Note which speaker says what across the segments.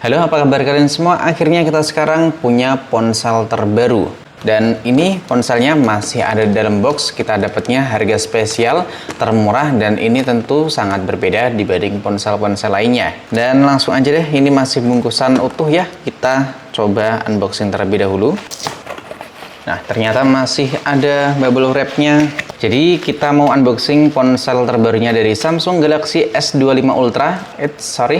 Speaker 1: Halo, apa kabar kalian semua? Akhirnya kita sekarang punya ponsel terbaru. Dan ini ponselnya masih ada di dalam box. Kita dapatnya harga spesial, termurah, dan ini tentu sangat berbeda dibanding ponsel-ponsel lainnya. Dan langsung aja deh, ini masih bungkusan utuh ya. Kita coba unboxing terlebih dahulu. Nah, ternyata masih ada bubble wrap-nya. Jadi kita mau unboxing ponsel terbarunya dari Samsung Galaxy S25 Ultra.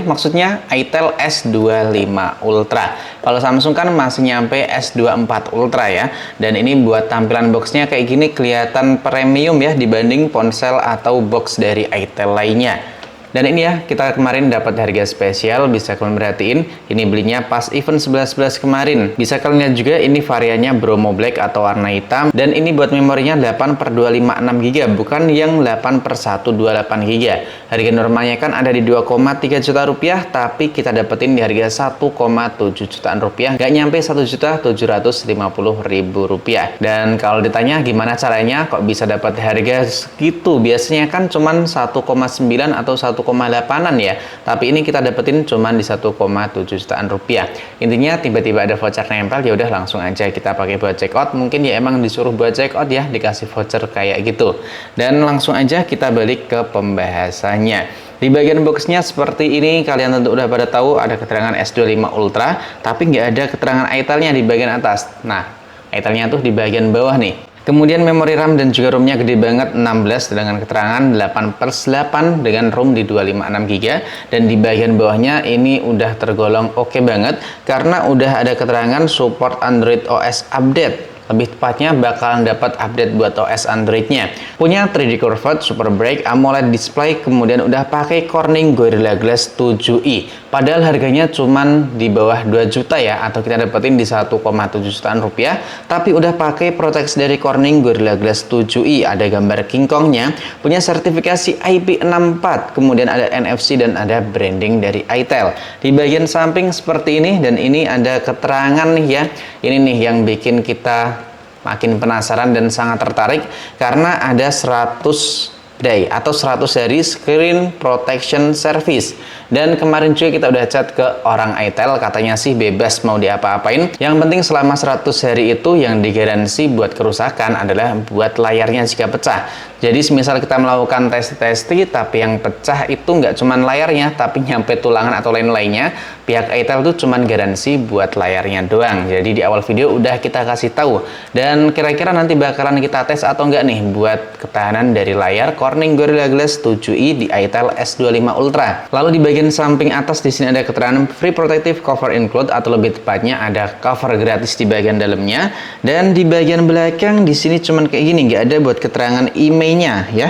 Speaker 1: Maksudnya Itel S25 Ultra. Kalau Samsung kan masih nyampe S24 Ultra ya. Dan ini buat tampilan boxnya kayak gini kelihatan premium ya dibanding ponsel atau box dari Itel lainnya. Dan ini ya, kita kemarin dapat harga spesial, bisa kalian perhatiin. Ini belinya pas event 11.11 kemarin. Bisa kalian lihat juga ini variannya Bromo Black atau warna hitam. Dan ini buat memorinya 8/256 GB, bukan yang 8/128 GB. Harga normalnya kan ada di 2,3 juta rupiah, tapi kita dapetin di harga 1,7 jutaan rupiah. Nggak nyampe 1.750.000 rupiah. Dan kalau ditanya gimana caranya kok bisa dapat harga segitu? Biasanya kan cuman 1,9 atau 1,8an ya, tapi ini kita dapetin cuman di 1,7 jutaan rupiah. Intinya tiba-tiba ada voucher nempel, ya udah langsung aja kita pakai buat check out. Mungkin ya emang disuruh buat check out ya, dikasih voucher kayak gitu. Dan langsung aja kita balik ke pembahasannya. Di bagian boxnya seperti ini, kalian tentu udah pada tahu ada keterangan S25 Ultra, tapi nggak ada keterangan Itelnya di bagian atas. Nah, Itelnya tuh di bagian bawah nih. Kemudian memori RAM dan juga ROM-nya gede banget, 16 dengan keterangan 8/8 dengan ROM di 256 GB. Dan di bagian bawahnya ini udah tergolong oke banget karena udah ada keterangan support Android OS update. Lebih tepatnya bakalan dapat update buat OS Android-nya. Punya 3D Curved Super Bright AMOLED display, kemudian udah pakai Corning Gorilla Glass 7i. Padahal harganya cuman di bawah 2 juta ya, atau kita dapetin di 1,7 jutaan rupiah, tapi udah pakai proteksi dari Corning Gorilla Glass 7i. Ada gambar King Kong-nya, punya sertifikasi IP64, kemudian ada NFC dan ada branding dari Itel. Di bagian samping seperti ini, dan ini ada keterangan nih ya. Ini nih yang bikin kita makin penasaran dan sangat tertarik karena ada 100 day atau 100 hari screen protection service. Dan kemarin juga kita udah chat ke orang Itel, katanya sih bebas mau diapa-apain. Yang penting selama 100 hari itu yang digaransi buat kerusakan adalah buat layarnya jika pecah. Jadi semisal kita melakukan testi tapi yang pecah itu nggak cuman layarnya tapi nyampe tulangan atau lain-lainnya, pihak Itel tuh cuman garansi buat layarnya doang. Jadi di awal video udah kita kasih tahu. Dan kira-kira nanti bakalan kita tes atau enggak nih buat ketahanan dari layar Corning Gorilla Glass 7i di Itel S25 Ultra. Lalu di bagian samping atas di sini ada keterangan free protective cover include, atau lebih tepatnya ada cover gratis di bagian dalamnya. Dan di bagian belakang di sini cuman kayak gini, nggak ada buat keterangan emailnya ya.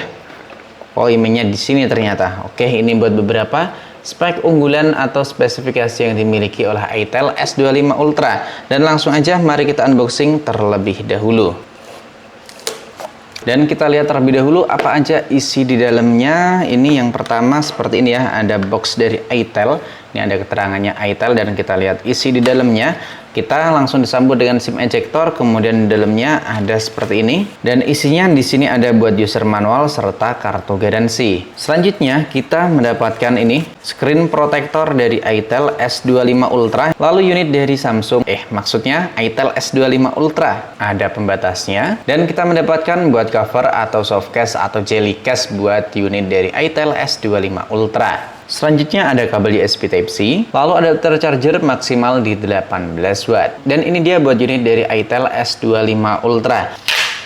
Speaker 1: Oh, emailnya di sini ternyata. Oke, ini buat beberapa spek unggulan atau spesifikasi yang dimiliki oleh Itel S25 Ultra. Dan langsung aja mari kita unboxing terlebih dahulu. Dan kita lihat terlebih dahulu apa aja isi di dalamnya. Ini yang pertama seperti ini ya, ada box dari Itel. Ini ada keterangannya Itel dan kita lihat isi di dalamnya. Kita langsung disambut dengan SIM ejector, kemudian di dalamnya ada seperti ini. Dan isinya di sini ada buat user manual serta kartu garansi. Selanjutnya kita mendapatkan ini screen protector dari Itel S25 Ultra. Lalu unit dari Samsung, maksudnya Itel S25 Ultra. Ada pembatasnya. Dan kita mendapatkan buat cover atau soft case atau jelly case buat unit dari Itel S25 Ultra. Selanjutnya ada kabel USB Type-C, lalu adapter charger maksimal di 18 watt. Dan ini dia buat unit dari Itel S25 Ultra.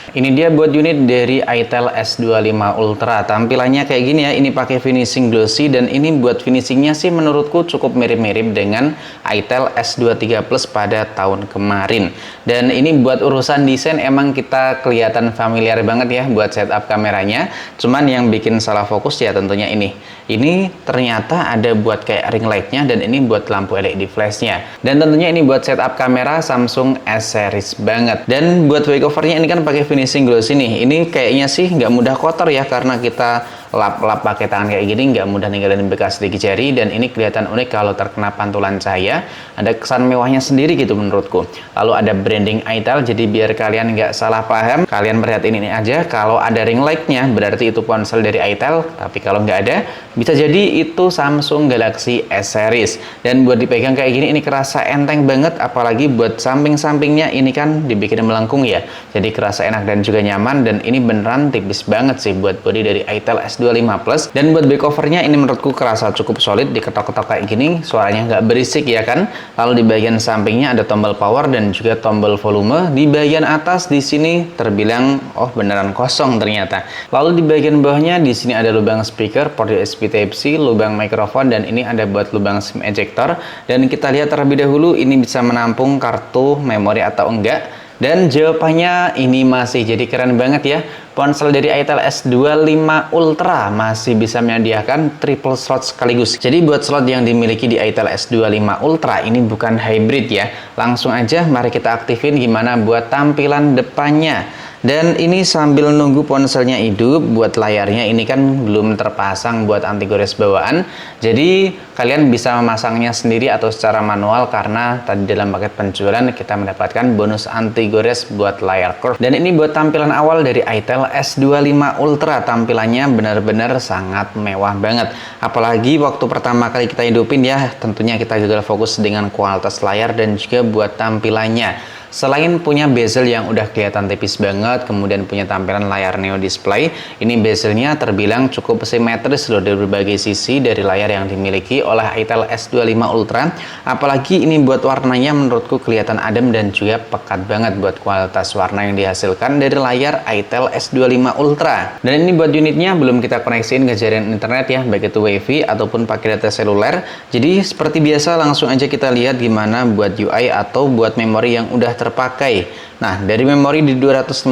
Speaker 1: Ini dia buat unit dari Itel S25 Ultra. Tampilannya kayak gini ya, ini pakai finishing glossy dan ini buat finishingnya sih menurutku cukup mirip-mirip dengan Itel S23 Plus pada tahun kemarin. Dan ini buat urusan desain emang kita kelihatan familiar banget ya buat setup kameranya. Cuman yang bikin salah fokus ya tentunya ini. Ini ternyata ada buat kayak ring light-nya dan ini buat lampu LED flash-nya. Dan tentunya ini buat setup kamera Samsung S series banget. Dan buat back covernya ini kan pakai finishing gloss ini. Ini kayaknya sih nggak mudah kotor ya karena kita lap-lap pakai tangan kayak gini, nggak mudah ninggalin bekas di jari. Dan ini kelihatan unik kalau terkena pantulan cahaya, ada kesan mewahnya sendiri gitu menurutku. Lalu ada branding itel, jadi biar kalian nggak salah paham, kalian perhatiin ini aja, kalau ada ring light-nya berarti itu ponsel dari itel, tapi kalau nggak ada bisa jadi itu Samsung Galaxy S series. Dan buat dipegang kayak gini ini kerasa enteng banget, apalagi buat samping-sampingnya ini kan dibikin melengkung ya, jadi kerasa enak dan juga nyaman. Dan ini beneran tipis banget sih buat body dari itel S25 Plus. Dan buat back covernya ini menurutku kerasa cukup solid, diketok-ketok kayak gini suaranya nggak berisik ya kan. Lalu di bagian sampingnya ada tombol power dan juga tombol volume. Di bagian atas di sini terbilang beneran kosong ternyata. Lalu di bagian bawahnya di sini ada lubang speaker, port USB Type-C, lubang mikrofon, dan ini ada buat lubang SIM ejector. Dan kita lihat terlebih dahulu ini bisa menampung kartu memori atau enggak. Dan jawabannya ini masih, jadi keren banget ya. Ponsel dari itel S25 Ultra masih bisa menyediakan triple slot sekaligus. Jadi buat slot yang dimiliki di itel S25 Ultra ini bukan hybrid ya. Langsung aja mari kita aktifin gimana buat tampilan depannya. Dan ini sambil nunggu ponselnya hidup, buat layarnya ini kan belum terpasang buat anti gores bawaan. Jadi kalian bisa memasangnya sendiri atau secara manual, karena tadi dalam paket penjualan kita mendapatkan bonus anti gores buat layar curve. Dan ini buat tampilan awal dari itel S25 Ultra, tampilannya benar-benar sangat mewah banget. Apalagi waktu pertama kali kita hidupin ya, tentunya kita gagal fokus dengan kualitas layar dan juga buat tampilannya. Selain punya bezel yang udah kelihatan tipis banget, kemudian punya tampilan layar Neo Display, ini bezelnya terbilang cukup simetris loh dari berbagai sisi dari layar yang dimiliki oleh itel S25 Ultra. Apalagi ini buat warnanya menurutku kelihatan adem dan juga pekat banget buat kualitas warna yang dihasilkan dari layar itel S25 Ultra. Dan ini buat unitnya belum kita koneksiin ke jaringan internet ya, baik itu WiFi ataupun pakai data seluler. Jadi seperti biasa langsung aja kita lihat gimana buat UI atau buat memori yang udah terpakai. Nah, dari memori di 256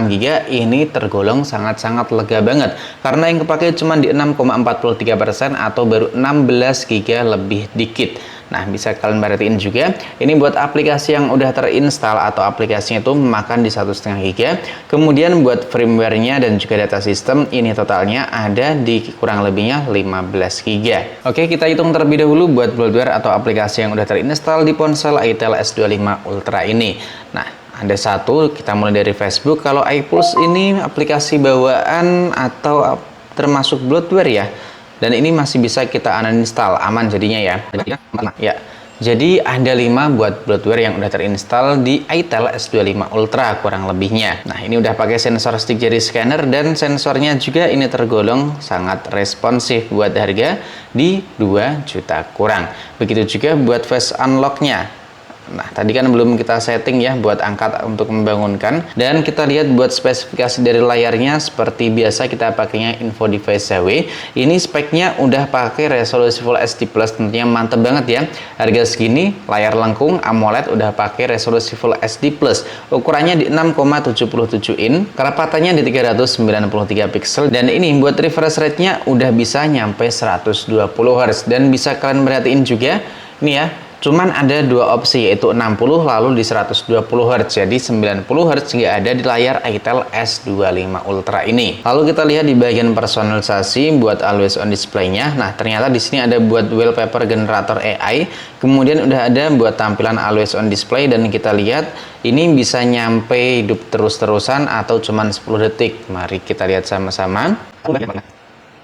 Speaker 1: GB ini tergolong sangat-sangat lega banget, karena yang kepakai cuma di 6,43% atau baru 16 GB lebih dikit. Nah, bisa kalian perhatiin juga, ini buat aplikasi yang udah terinstal atau aplikasinya itu memakan di 1,5 GB. Kemudian buat firmware-nya dan juga data sistem, ini totalnya ada di kurang lebihnya 15 GB. Oke, kita hitung terlebih dahulu buat bloatware atau aplikasi yang udah terinstal di ponsel itel S25 Ultra ini. Nah, ada satu, kita mulai dari Facebook. Kalau iPulse ini aplikasi bawaan atau termasuk bloatware ya. Dan ini masih bisa kita uninstall, aman jadinya ya. Ya. Jadi ada 5 buat bloatware yang udah terinstall di itel S25 Ultra kurang lebihnya. Nah, ini udah pakai sensor stick jari scanner dan sensornya juga ini tergolong sangat responsif buat harga di 2 juta kurang. Begitu juga buat face unlock-nya. Nah, tadi kan belum kita setting ya buat angkat untuk membangunkan. Dan kita lihat buat spesifikasi dari layarnya seperti biasa kita pakainya Info Device HW. Ini speknya udah pakai resolusi Full HD Plus, tentunya mantep banget ya. Harga segini, layar lengkung AMOLED udah pakai resolusi Full HD Plus. Ukurannya di 6,77 in, kerapatannya di 393 pixel. Dan ini buat refresh rate-nya udah bisa nyampe 120 Hz. Dan bisa kalian perhatiin juga, ini ya, cuman ada 2 opsi, yaitu 60 lalu di 120 Hz. Jadi 90 Hz nggak ada di layar itel S25 Ultra ini. Lalu kita lihat di bagian personalisasi buat always on display-nya. Nah, ternyata di sini ada buat wallpaper generator AI. Kemudian udah ada buat tampilan always on display, dan kita lihat ini bisa nyampe hidup terus-terusan atau cuman 10 detik. Mari kita lihat sama-sama.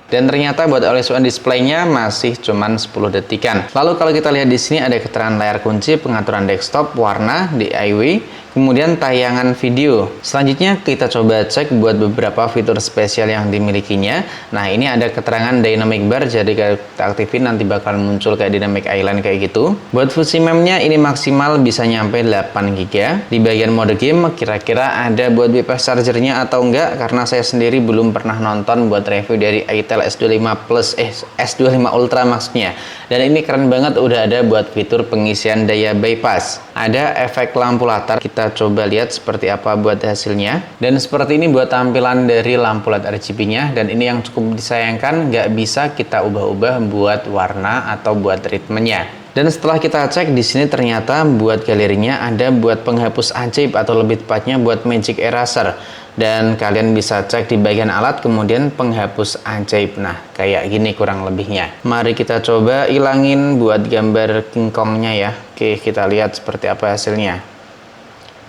Speaker 1: Dan ternyata buat always on display-nya masih cuman 10 detikan. Lalu kalau kita lihat di sini ada keterangan layar kunci, pengaturan desktop, warna, DIY, kemudian tayangan video. Selanjutnya kita coba cek buat beberapa fitur spesial yang dimilikinya. Nah, ini ada keterangan dynamic bar, jadi kalau kita aktifin nanti bakal muncul kayak dynamic island kayak gitu. Buat fungsi memnya ini maksimal bisa nyampe 8 GB. Di bagian mode game kira-kira ada buat bypass chargernya atau enggak, karena saya sendiri belum pernah nonton buat review dari itel S25 Plus, S25 Ultra maksudnya. Dan ini keren banget, udah ada buat fitur pengisian daya bypass. Ada efek lampu latar, kita coba lihat seperti apa buat hasilnya. Dan seperti ini buat tampilan dari lampu LED RGB-nya. Dan ini yang cukup disayangkan, nggak bisa kita ubah-ubah buat warna atau buat ritmenya. Dan setelah kita cek di sini ternyata buat galerinya ada buat penghapus ajaib atau lebih tepatnya buat magic eraser. Dan kalian bisa cek di bagian alat, kemudian penghapus ajaib. Nah, kayak gini kurang lebihnya. Mari kita coba ilangin buat gambar King Kong-nya ya. Oke, kita lihat seperti apa hasilnya.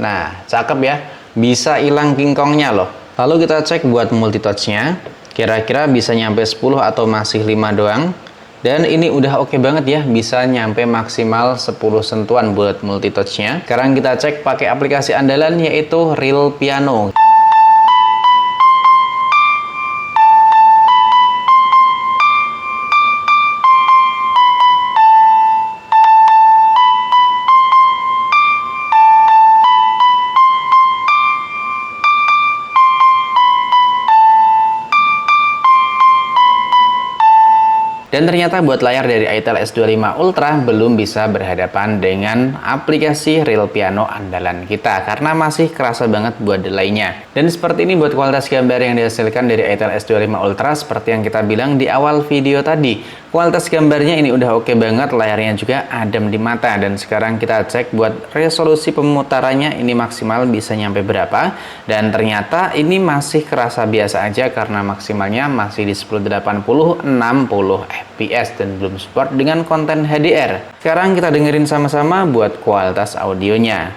Speaker 1: Nah, cakep ya. Bisa hilang King Kong-nya loh. Lalu kita cek buat multitouch-nya. Kira-kira bisa nyampe 10 atau masih 5 doang. Dan ini udah oke banget ya, bisa nyampe maksimal 10 sentuhan buat multitouch-nya. Sekarang kita cek pakai aplikasi andalan yaitu Real Piano. Dan ternyata buat layar dari ITEL S25 Ultra belum bisa berhadapan dengan aplikasi Real Piano andalan kita karena masih kerasa banget buat delaynya. Dan seperti ini buat kualitas gambar yang dihasilkan dari ITEL S25 Ultra seperti yang kita bilang di awal video tadi. Kualitas gambarnya ini udah oke banget, layarnya juga adem di mata. Dan sekarang kita cek buat resolusi pemutarannya ini maksimal bisa nyampe berapa. Dan ternyata ini masih kerasa biasa aja karena maksimalnya masih di 1080 60 fps dan belum support dengan konten HDR. Sekarang kita dengerin sama-sama buat kualitas audionya.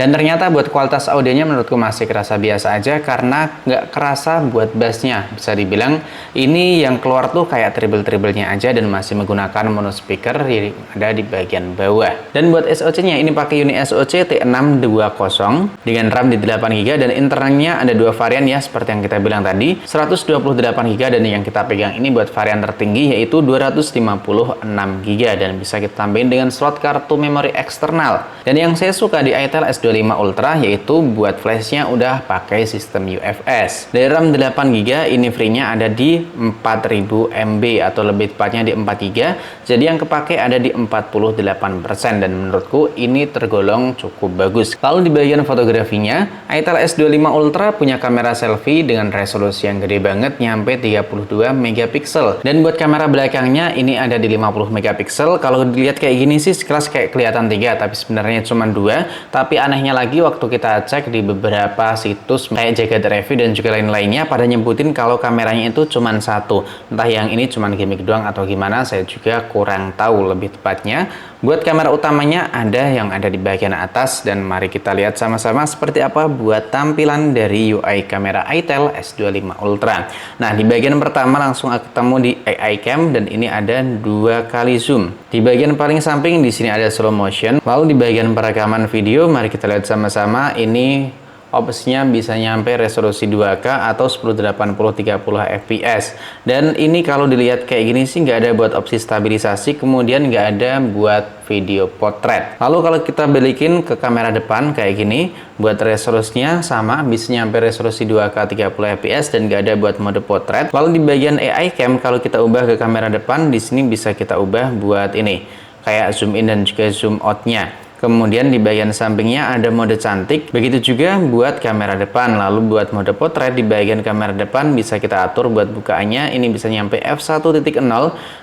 Speaker 1: Dan ternyata buat kualitas audionya menurutku masih kerasa biasa aja karena nggak kerasa buat bassnya. Bisa dibilang ini yang keluar tuh kayak treble-treblenya aja dan masih menggunakan mono speaker yang ada di bagian bawah. Dan buat SoC-nya ini pakai unit SoC T620 dengan RAM di 8GB dan internalnya ada dua varian ya seperti yang kita bilang tadi, 128GB dan yang kita pegang ini buat varian tertinggi yaitu 256GB dan bisa kita tambahin dengan slot kartu memori eksternal. Dan yang saya suka di ITEL S25 Ultra yaitu buat flashnya udah pakai sistem UFS. Dari RAM 8GB ini free-nya ada di 4000 MB atau lebih tepatnya di 4GB. Jadi yang kepake ada di 48% dan menurutku ini tergolong cukup bagus. Lalu di bagian fotografinya, ITEL S25 Ultra punya kamera selfie dengan resolusi yang gede banget nyampe 32 megapiksel. Dan buat kamera belakangnya ini ada di 50 megapiksel. Kalau dilihat kayak gini sih sekelas kayak kelihatan 3 tapi sebenarnya cuma 2. Tapi anehnya lagi waktu kita cek di beberapa situs kayak Jagat Review dan juga lain-lainnya pada nyebutin kalau kameranya itu cuma satu. Entah yang ini cuma gimmick doang atau gimana, saya juga kurang tahu lebih tepatnya. Buat kamera utamanya ada yang ada di bagian atas dan mari kita lihat sama-sama seperti apa buat tampilan dari UI kamera ITEL S25 Ultra. Nah, di bagian pertama langsung ketemu di AI Cam dan ini ada 2 kali zoom. Di bagian paling samping di sini ada slow motion. Lalu di bagian perekaman video mari kita lihat sama-sama ini opsinya bisa nyampe resolusi 2K atau 1080 30 fps. Dan ini kalau dilihat kayak gini sih nggak ada buat opsi stabilisasi, kemudian nggak ada buat video potret. Lalu kalau kita balikin ke kamera depan kayak gini, buat resolusinya sama, bisa nyampe resolusi 2K 30 fps dan nggak ada buat mode potret. Lalu di bagian AI Cam kalau kita ubah ke kamera depan, di sini bisa kita ubah buat ini, kayak zoom in dan juga zoom out-nya. Kemudian di bagian sampingnya ada mode cantik, begitu juga buat kamera depan. Lalu buat mode potret di bagian kamera depan bisa kita atur buat bukaannya, ini bisa nyampe f1.0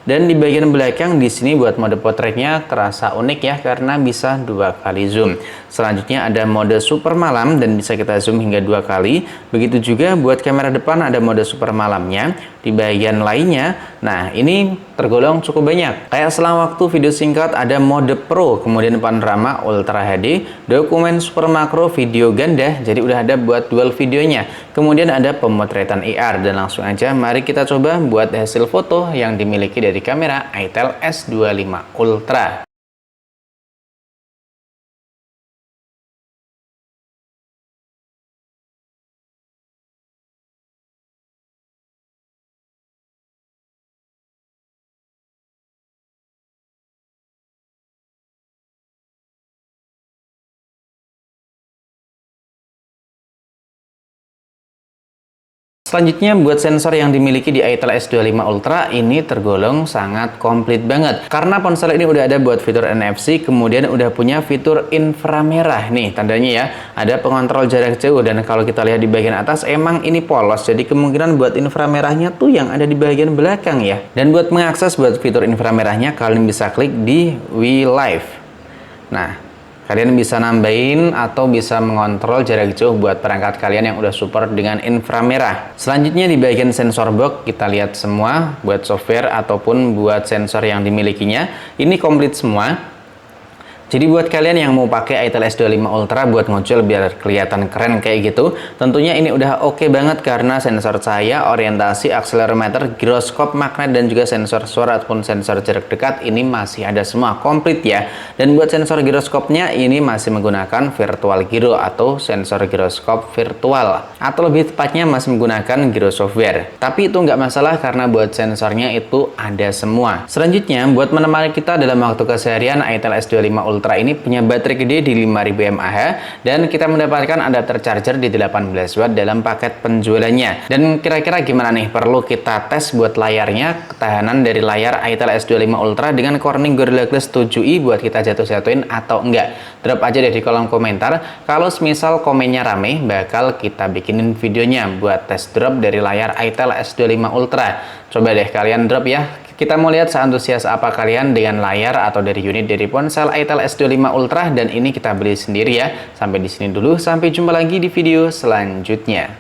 Speaker 1: dan di bagian belakang di sini buat mode potretnya terasa unik ya karena bisa 2 kali zoom. Selanjutnya ada mode super malam dan bisa kita zoom hingga 2 kali. Begitu juga buat kamera depan ada mode super malamnya. Di bagian lainnya, nah ini tergolong cukup banyak. Kayak selang waktu video singkat ada mode pro, kemudian panorama Ultra HD, dokumen super makro, video ganda, jadi udah ada buat dual videonya. Kemudian ada pemotretan AR dan langsung aja mari kita coba buat hasil foto yang dimiliki dari kamera ITEL S25 Ultra. Selanjutnya buat sensor yang dimiliki di Itel S25 Ultra ini tergolong sangat komplit banget. Karena ponsel ini udah ada buat fitur NFC, kemudian udah punya fitur inframerah. Nih tandanya ya, ada pengontrol jarak jauh, dan kalau kita lihat di bagian atas emang ini polos. Jadi kemungkinan buat inframerahnya tuh yang ada di bagian belakang ya. Dan buat mengakses buat fitur inframerahnya, kalian bisa klik di We Live. Nah, kalian bisa nambahin atau bisa mengontrol jarak jauh buat perangkat kalian yang udah support dengan inframerah. Selanjutnya di bagian sensor box kita lihat semua buat software ataupun buat sensor yang dimilikinya. Ini komplit semua. Jadi buat kalian yang mau pakai Itel S25 Ultra buat ngocil biar kelihatan keren kayak gitu, tentunya ini udah oke banget karena sensor cahaya, orientasi, akselerometer, giroskop, magnet, dan juga sensor suara ataupun sensor jarak dekat ini masih ada semua komplit ya. Dan buat sensor giroskopnya ini masih menggunakan virtual gyro atau sensor giroskop virtual, atau lebih tepatnya masih menggunakan gyro software. Tapi itu nggak masalah karena buat sensornya itu ada semua. Selanjutnya buat menemani kita dalam waktu keseharian, Itel S25 Ultra ini punya baterai gede di 5000 mAh dan kita mendapatkan adapter charger di 18 watt dalam paket penjualannya. Dan kira-kira gimana nih, perlu kita tes buat layarnya, ketahanan dari layar Itel S25 Ultra dengan Corning Gorilla Glass 7i buat kita jatuh-jatuhin atau enggak? Drop aja deh di kolom komentar. Kalau semisal komennya rame, bakal kita bikinin videonya buat tes drop dari layar Itel S25 Ultra. Coba deh kalian drop ya. Kita mau lihat seantusias apa kalian dengan layar atau dari unit dari ponsel Itel S25 Ultra, dan ini kita beli sendiri ya. Sampai di sini dulu, sampai jumpa lagi di video selanjutnya.